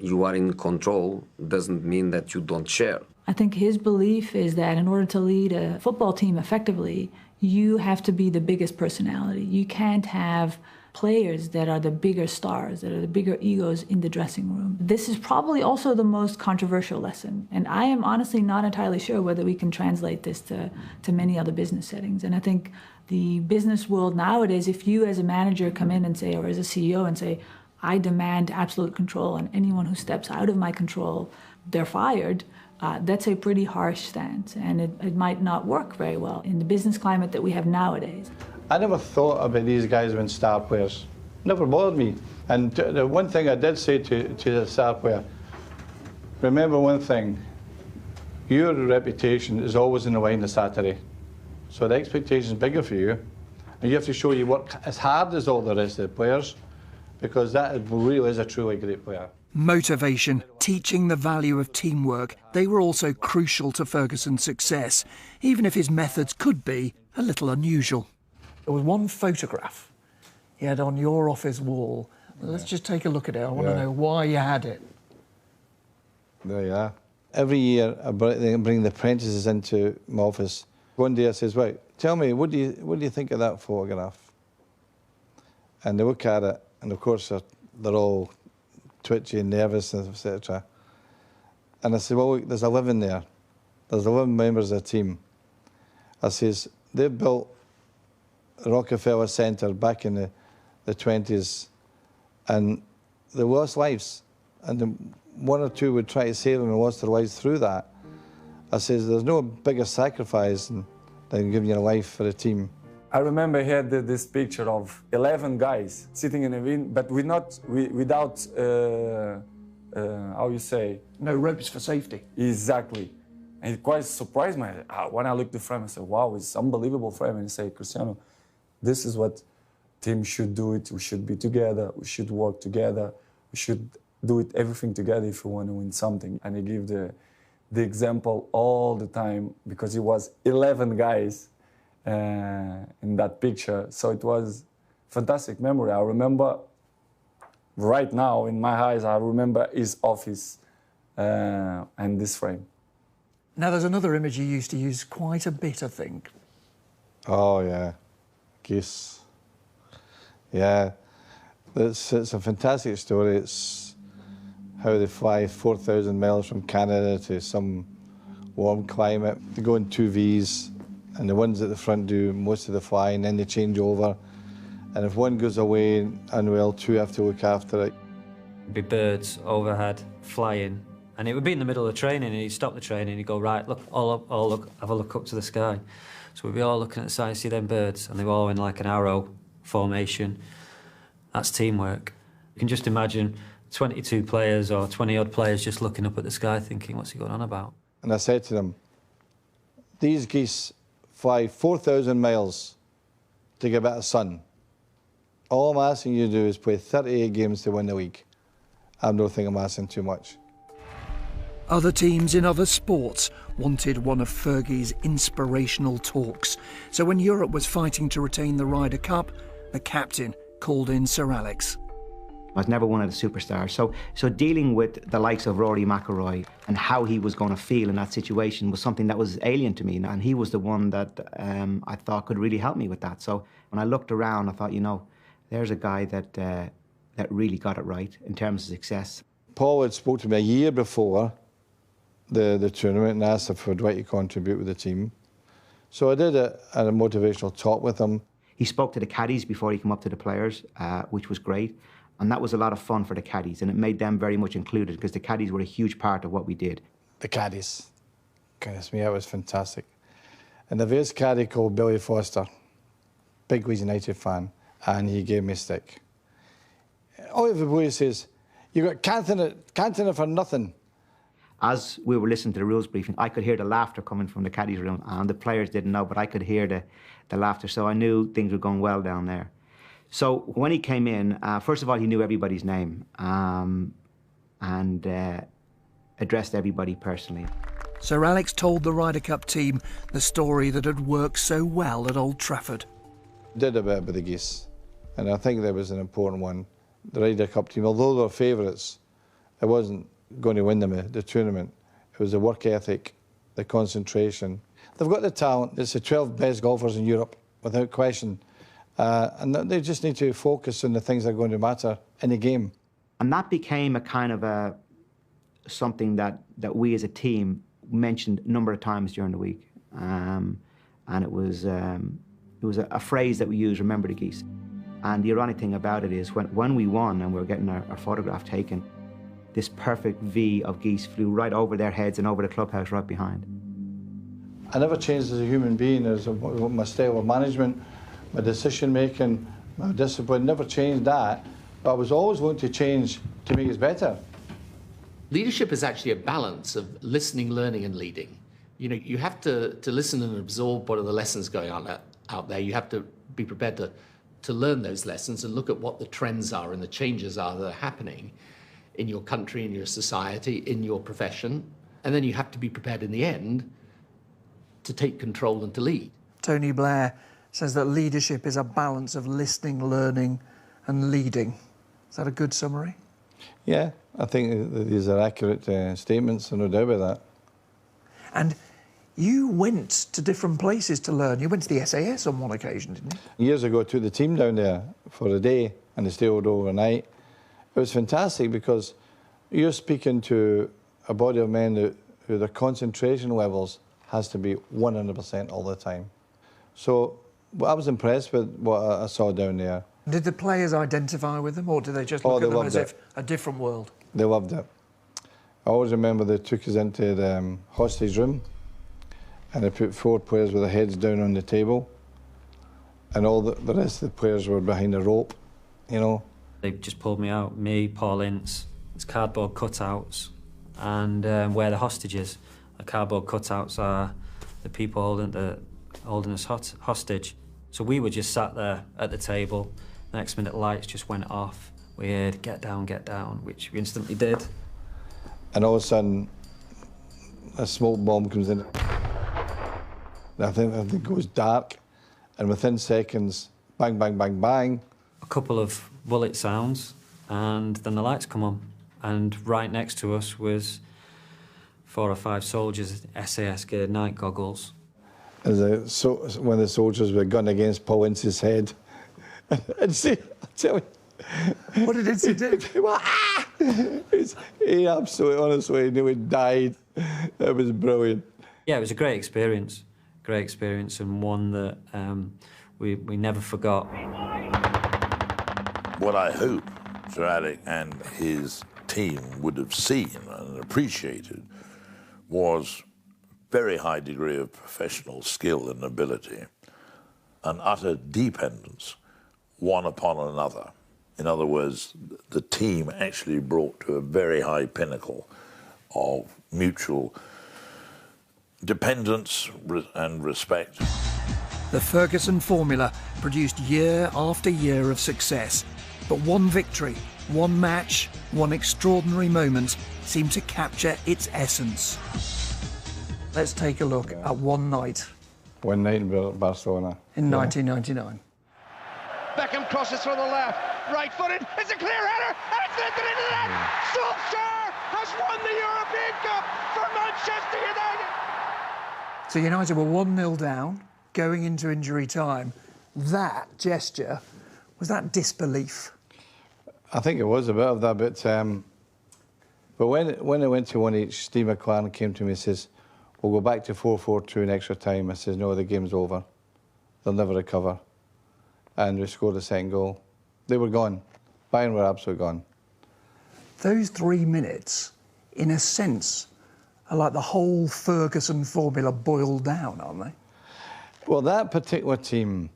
you are in control, doesn't mean that you don't share. I think his belief is that in order to lead a football team effectively, you have to be the biggest personality. You can't have players that are the bigger stars, that are the bigger egos in the dressing room. This is probably also the most controversial lesson. And I am honestly not entirely sure whether we can translate this to many other business settings. And I think the business world nowadays, if you as a manager come in and say, or as a CEO and say, I demand absolute control, and anyone who steps out of my control, they're fired, that's a pretty harsh stance, and it might not work very well in the business climate that we have nowadays. I never thought about these guys being star players. Never bothered me. And the one thing I did say to the star player, remember one thing, your reputation is always in the line on Saturday. So the expectation is bigger for you, And you have to show you work as hard as all the rest of the players, because that really is a truly great player. Motivation, teaching the value of teamwork, they were also crucial to Ferguson's success, even if his methods could be a little unusual. There was one photograph he had on your office wall. Let's just take a look at it. I want to know why you had it. There you are. Every year I bring the apprentices into my office. One day I says, right, tell me, what do you think of that photograph? And they look at it, and of course they're all twitchy and nervous, etc. And I said, well, look, there's 11 there. There's 11 members of the team. I says, they built Rockefeller Centre back in the 20s, and they lost lives. And one or two would try to save them and lost their lives through that. I says, there's no bigger sacrifice than giving your life for a team. I remember he had this picture of 11 guys sitting in a ring, but without, how you say? No ropes for safety. Exactly. And it quite surprised me. When I looked at the frame, I said, wow, it's unbelievable frame. And I say, Cristiano, this is what team should do it. We should be together. We should work together. We should do it everything together if we want to win something. And he gave the example all the time, because it was 11 guys in that picture. So it was fantastic memory. I remember right now in my eyes, I remember his office and this frame. Now there's another image you used to use quite a bit, I think. Oh yeah, geese. Yeah, it's a fantastic story. It's how they fly 4,000 miles from Canada to some warm climate. They go in 2 Vs, and the ones at the front do most of the flying, then they change over. And if one goes away unwell, 2 have to look after it. There'd be birds overhead flying, and it would be in the middle of the training, and he'd stop the training, and he'd go, right, look, all up, look, have a look up to the sky. So we'd be all looking at the sky, see them birds, and they were all in like an arrow formation. That's teamwork. You can just imagine 22 players or 20-odd players just looking up at the sky thinking, what's he going on about? And I said to them, these geese fly 4,000 miles to get better sun. All I'm asking you to do is play 38 games to win the league. I don't think I'm asking too much. Other teams in other sports wanted one of Fergie's inspirational talks. So when Europe was fighting to retain the Ryder Cup, the captain called in Sir Alex. I was never one of the superstars. So dealing with the likes of Rory McIlroy and how he was going to feel in that situation was something that was alien to me. And he was the one that I thought could really help me with that. So when I looked around, I thought, you know, there's a guy that really got it right in terms of success. Paul had spoke to me a year before the tournament and asked if I'd like to contribute with the team. So I did a motivational talk with him. He spoke to the caddies before he came up to the players, which was great. And that was a lot of fun for the caddies, and it made them very much included because the caddies were a huge part of what we did. The caddies, goodness me, that was fantastic. And the first caddy called Billy Foster, big Leeds United fan, and he gave me a stick. All everybody says, you got Cantona for nothing. As we were listening to the rules briefing, I could hear the laughter coming from the caddies room, and the players didn't know, but I could hear the laughter, so I knew things were going well down there. So when he came in, first of all, he knew everybody's name and addressed everybody personally. Sir Alex told the Ryder Cup team the story that had worked so well at Old Trafford. Did a bit with the geese, and I think that was an important one. The Ryder Cup team, although they were favourites, it wasn't going to win them the tournament. It was the work ethic, the concentration. They've got the talent. It's the 12 best golfers in Europe, without question. And they just need to focus on the things that are going to matter in the game. And that became a kind of something that we as a team mentioned a number of times during the week. And it was a phrase that we used, remember the geese. And the ironic thing about it is when we won and we were getting our photograph taken, this perfect V of geese flew right over their heads and over the clubhouse right behind. I never changed as a human being, as my style of management, my decision-making, my discipline, never changed that. But I was always willing to change to make it better. Leadership is actually a balance of listening, learning, and leading. You know, you have to listen and absorb what are the lessons going on out there. You have to be prepared to learn those lessons and look at what the trends are and the changes are that are happening in your country, in your society, in your profession. And then you have to be prepared in the end to take control and to lead. Tony Blair says that leadership is a balance of listening, learning and leading. Is that a good summary? Yeah, I think these are accurate statements, no doubt about that. And you went to different places to learn. You went to the SAS on one occasion, didn't you? Years ago, I took the team down there for a day and they stayed overnight. It was fantastic because you're speaking to a body of men who their concentration levels has to be 100% all the time. So I was impressed with what I saw down there. Did the players identify with them, or did they just look at them as if a different world? They loved it. I always remember they took us into the hostage room and they put 4 players with their heads down on the table and all the rest of the players were behind the rope, you know. They just pulled me out, me, Paul Ince, it's cardboard cutouts, and where the hostages. The cardboard cutouts are the people holding us hostage. So we were just sat there at the table. Next minute, lights just went off. We heard, get down, which we instantly did. And all of a sudden, a smoke bomb comes in. I think it goes dark, and within seconds, bang, bang, bang, bang. A couple of bullet sounds, and then the lights come on. And right next to us was 4 or 5 soldiers, SAS gear, night goggles. As one of the soldiers with a gun against Paul Ince's head. And see, I tell you. What did Ince do? He absolutely, honestly, nearly died. It was brilliant. Yeah, it was a great experience, and one that we never forgot. What I hope Sir Alec and his team would have seen and appreciated was very high degree of professional skill and ability, and utter dependence one upon another. In other words, the team actually brought to a very high pinnacle of mutual dependence and respect. The Ferguson formula produced year after year of success, but one victory, one match, one extraordinary moment seemed to capture its essence. Let's take a look at one night. One night in Barcelona. In 1999. Beckham crosses from the left, right-footed, it's a clear header, and it's lifted into the net! Solskjaer has won the European Cup for Manchester United! So United were 1-0 down, going into injury time. That gesture, was that disbelief? I think it was a bit of that, but when I went to 1-1, Steve McLaren came to me and says, we'll go back to 4-4-2 in extra time. I says, no, the game's over. They'll never recover. And we scored a second goal. They were gone. Bayern were absolutely gone. Those 3 minutes, in a sense, are like the whole Ferguson formula boiled down, aren't they? Well, that particular team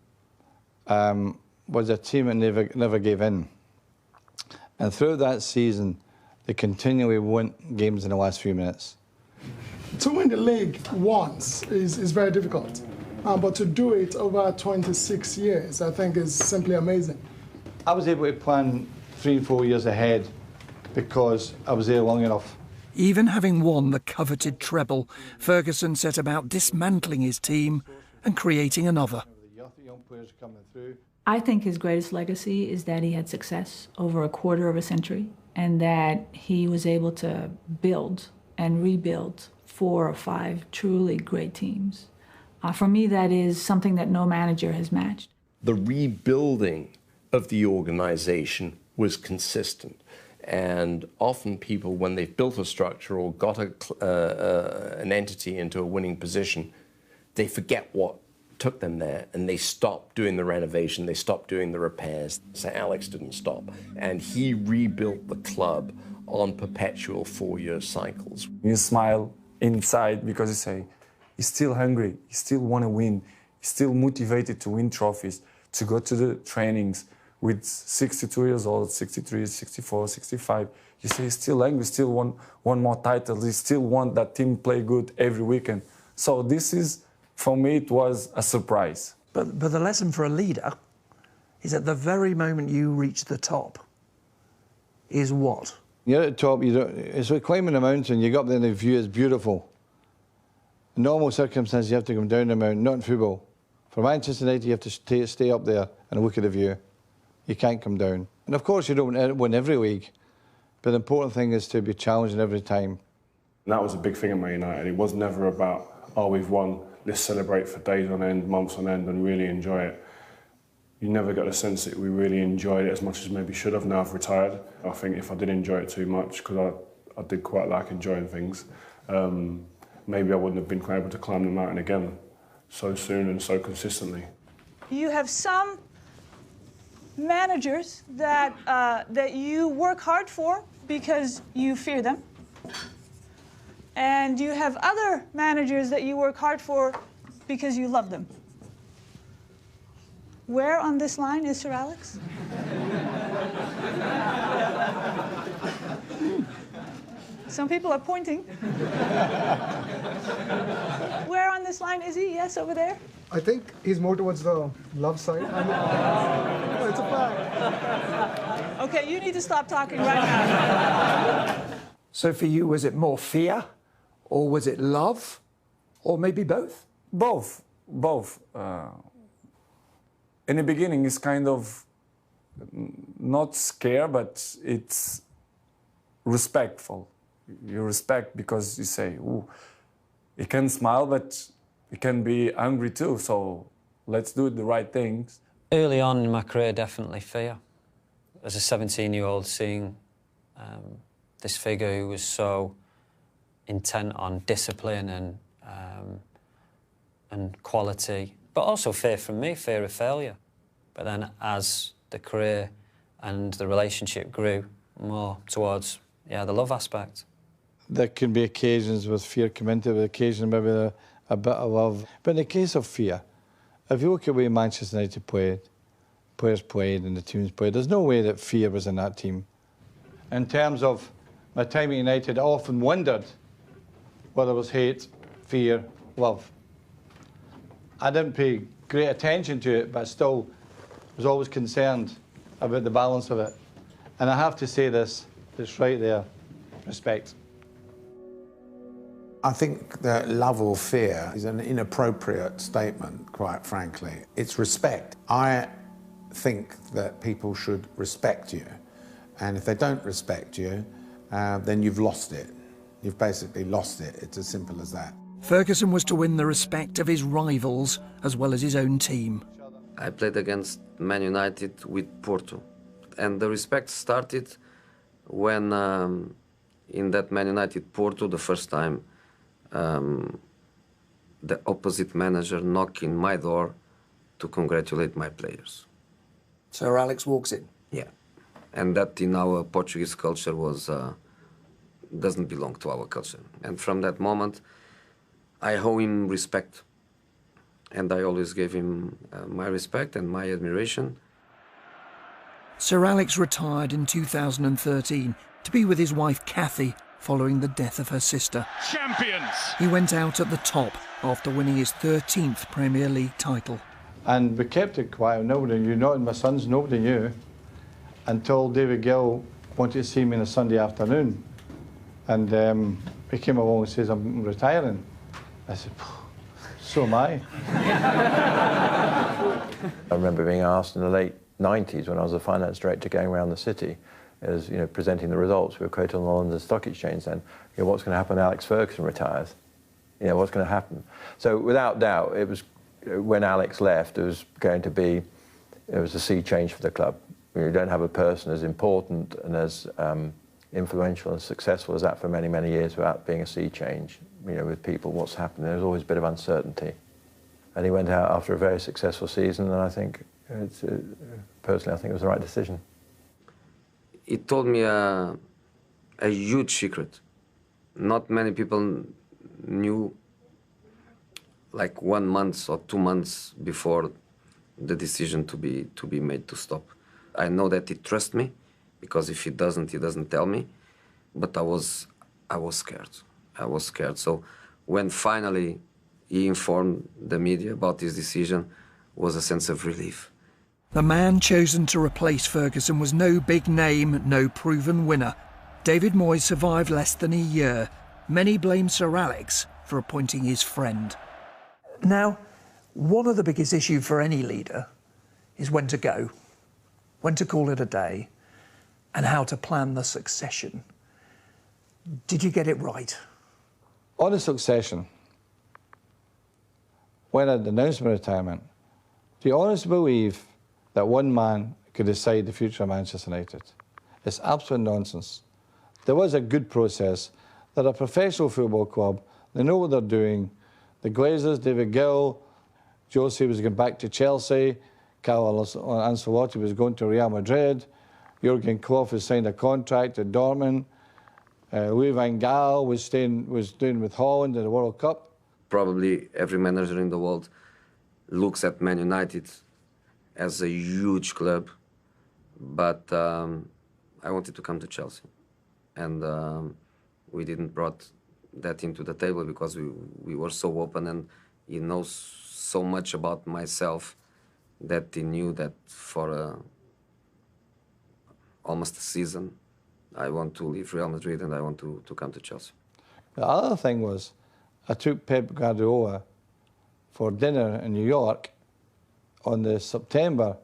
was a team that never gave in. And throughout that season, they continually won games in the last few minutes. To win the league once is very difficult, but to do it over 26 years, I think is simply amazing. I was able to plan 3 and 4 years ahead because I was there long enough. Even having won the coveted treble, Ferguson set about dismantling his team and creating another. I think his greatest legacy is that he had success over a quarter of a century and that he was able to build and rebuild 4 or 5 truly great teams. For me, that is something that no manager has matched. The rebuilding of the organization was consistent. And often people, when they've built a structure or got an entity into a winning position, they forget what took them there and they stop doing the renovation, they stop doing the repairs. Sir Alex didn't stop. And he rebuilt the club on perpetual 4-year cycles. You smile inside because you say, he's still hungry, he still want to win, he's still motivated to win trophies, to go to the trainings with 62 years old, 63, 64, 65. You say, he's still angry, still want more titles, he still want that team play good every weekend. So this is, for me, it was a surprise. But the lesson for a leader is at the very moment you reach the top is what? You're at the top, it's like climbing a mountain, you go up there and the view is beautiful. In normal circumstances, you have to come down the mountain, not in football. For Manchester United, you have to stay up there and look at the view. You can't come down. And of course, you don't win every week, but the important thing is to be challenged every time. And that was a big thing at Man United. It was never about, oh, we've won, let's celebrate for days on end, months on end, and really enjoy it. You never got the sense that we really enjoyed it as much as maybe should have now I've retired. I think if I did enjoy it too much, because I did quite like enjoying things, maybe I wouldn't have been able to climb the mountain again so soon and so consistently. You have some managers that, that you work hard for because you fear them. And you have other managers that you work hard for because you love them. Where on this line is Sir Alex? Some people are pointing. Where on this line is he? Yes, over there? I think he's more towards the love side. It's a fact. Okay, you need to stop talking right now. So for you, was it more fear, or was it love, or maybe both? Both. In the beginning, it's kind of not scare, but it's respectful. You respect because you say, ooh, you can smile, but you can be angry too, so let's do the right things. Early on in my career, definitely fear. As a 17-year-old, seeing this figure who was so intent on discipline and quality, but also fear from me, fear of failure. But then as the career and the relationship grew more towards, the love aspect. There can be occasions with fear come into it, occasions maybe a bit of love. But in the case of fear, if you look at the way Manchester United played, players played and the teams played, there's no way that fear was in that team. In terms of my time at United, I often wondered whether it was hate, fear, love. I didn't pay great attention to it, but I still was always concerned about the balance of it. And I have to say this, it's right there, respect. I think that love or fear is an inappropriate statement, quite frankly. It's respect. I think that people should respect you. And if they don't respect you, then you've lost it. You've basically lost it. It's as simple as that. Ferguson was to win the respect of his rivals as well as his own team. I played against Man United with Porto. And the respect started when, in that Man United Porto, the first time, the opposite manager knocked in my door to congratulate my players. Sir Alex walks in? Yeah. And that in our Portuguese culture was, doesn't belong to our culture. And from that moment, I owe him respect. And I always gave him my respect and my admiration. Sir Alex retired in 2013 to be with his wife Kathy following the death of her sister. Champions! He went out at the top after winning his 13th Premier League title. And we kept it quiet, nobody knew, not my sons, nobody knew, until David Gill wanted to see me on a Sunday afternoon. And he came along and says, I'm retiring. I said, so am I. I remember being asked in the late 90s when I was a finance director going around the city, as presenting the results. We were quoted on the London Stock Exchange then. What's going to happen when Alex Ferguson retires? What's going to happen? So without doubt, it was when Alex left, it was a sea change for the club. You don't have a person as important and as influential and successful as that for many, many years without being a sea change. With people, what's happened? There's always a bit of uncertainty. And he went out after a very successful season, and I think, personally, I think it was the right decision. He told me a huge secret. Not many people knew, like 1 month or 2 months before the decision to be made to stop. I know that he trusts me, because if he doesn't tell me. But I was scared. I was scared. So when finally he informed the media about his decision, was a sense of relief. The man chosen to replace Ferguson was no big name, no proven winner. David Moyes survived less than a year. Many blame Sir Alex for appointing his friend. Now, one of the biggest issues for any leader is when to go, when to call it a day, and how to plan the succession. Did you get it right? On the succession, when I'd announced my retirement, do you honestly believe that one man could decide the future of Manchester United? It's absolute nonsense. There was a good process. They're a professional football club. They know what they're doing. The Glazers, David Gill, Josie was going back to Chelsea, Carlo Ancelotti was going to Real Madrid, Jurgen Klopp has signed a contract at Dortmund, Louis van Gaal was doing with Holland in the World Cup. Probably every manager in the world looks at Man United as a huge club, but I wanted to come to Chelsea, and we didn't brought that into the table because we were so open, and he knows so much about myself that he knew that for almost a season I want to leave Real Madrid and I want to come to Chelsea. The other thing was I took Pep Guardiola for dinner in New York on the September,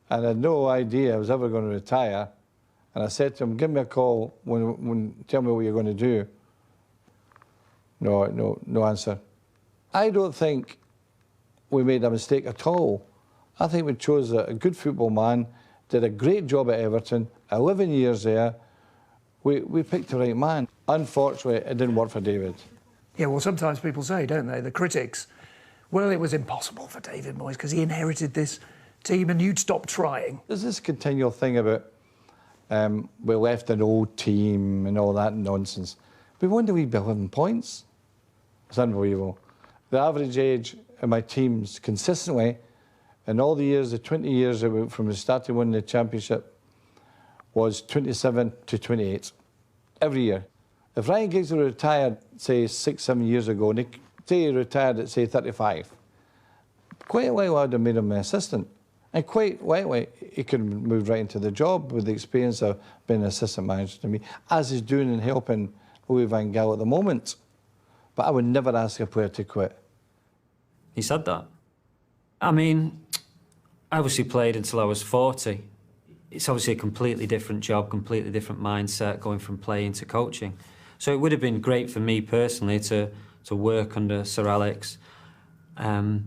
and I had no idea I was ever going to retire. And I said to him, give me a call tell me what you're going to do. No answer. I don't think we made a mistake at all. I think we chose a good football man, did a great job at Everton, 11 years there. We picked the right man. Unfortunately, it didn't work for David. Yeah, well, sometimes people say, don't they, the critics, well, it was impossible for David Moyes because he inherited this team and you'd stop trying. There's this continual thing about we left an old team and all that nonsense. We won the league by 11 points. It's unbelievable. The average age of my teams consistently, in all the years, the 20 years from the start to winning the championship, was 27 to 28, every year. If Ryan Giggs were retired, say, 6-7 years ago, and he retired at, say, 35, quite likely I'd have made him an assistant. And quite likely he could have moved right into the job with the experience of being an assistant manager to me, as he's doing and helping Louis van Gaal at the moment. But I would never ask a player to quit. He said that. I mean, I obviously played until I was 40. It's obviously a completely different job, completely different mindset, going from playing to coaching. So it would have been great for me personally to work under Sir Alex, to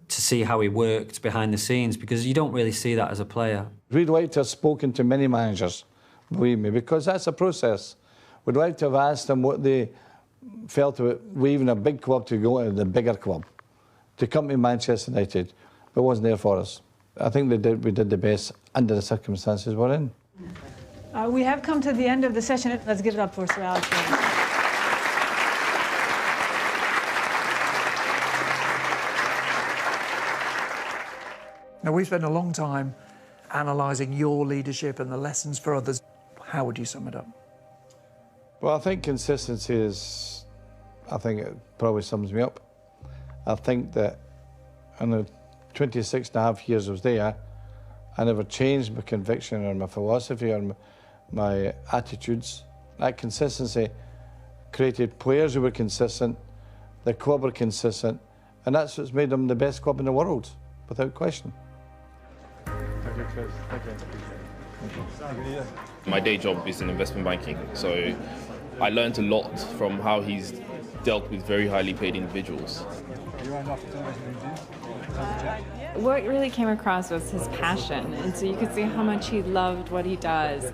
see how he worked behind the scenes, because you don't really see that as a player. We'd like to have spoken to many managers, believe me, because that's a process. We'd like to have asked them what they felt about leaving a big club to go to the bigger club, to come to Manchester United, but it wasn't there for us. I think we did the best under the circumstances we're in. We have come to the end of the session. Let's give it up for Sir Alex. Now, we've spent a long time analysing your leadership and the lessons for others. How would you sum it up? Well, I think consistency is, I think it probably sums me up. I think that in the 26 and a half years I was there, I never changed my conviction or my philosophy or my attitudes. That consistency created players who were consistent, the club were consistent, and that's what's made them the best club in the world, without question. Thank you, Chris. Thank you. My day job is in investment banking, so I learned a lot from how he's dealt with very highly paid individuals. What really came across was his passion, and so you could see how much he loved what he does.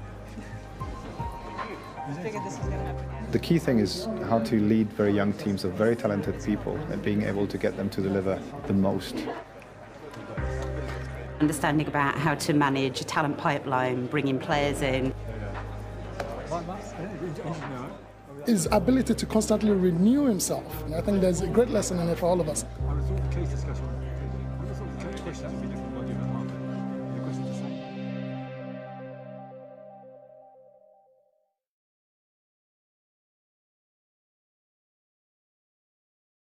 The key thing is how to lead very young teams of very talented people and being able to get them to deliver the most. Understanding about how to manage a talent pipeline, bringing players in. His ability to constantly renew himself. And I think there's a great lesson in it for all of us.